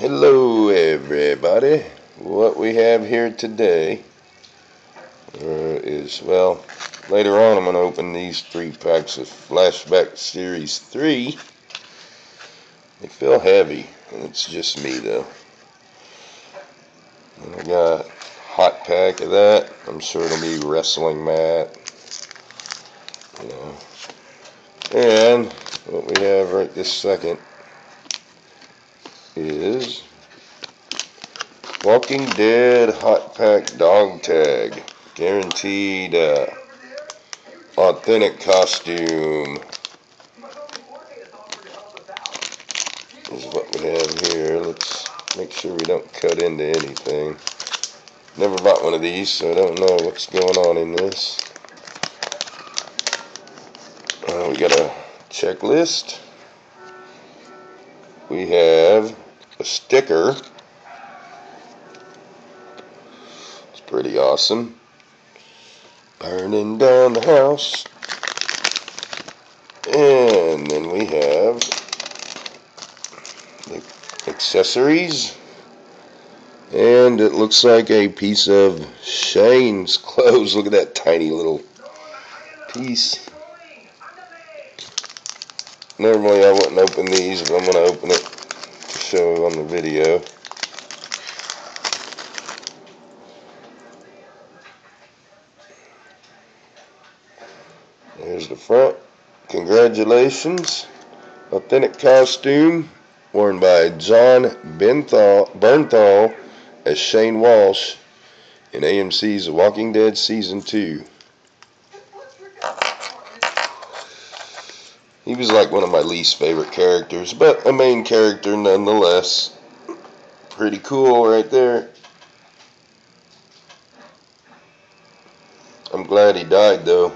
Hello everybody. What we have here today is, well, later on I'm going to open these 3 packs of Flashback Series 3. They feel heavy, and it's just me though. And I got a hot pack of that. I'm sure it'll be wrestling mat. And what we have right this second is Walking Dead Hot Pack Dog Tag. Guaranteed authentic costume is what we have here. Let's make sure we don't cut into anything. Never bought one of these, so I don't know what's going on in this. We got a checklist. We have a sticker. It's pretty awesome. Burning down the house. And then we have the accessories. And it looks like a piece of Shane's clothes. Look at that tiny little piece. Normally I wouldn't open these, but I'm going to open it to show on the video. There's the front. Congratulations. Authentic costume worn by Jon Bernthal as Shane Walsh in AMC's The Walking Dead Season 2. He was like one of my least favorite characters, but a main character nonetheless. Pretty cool right there. I'm glad he died though.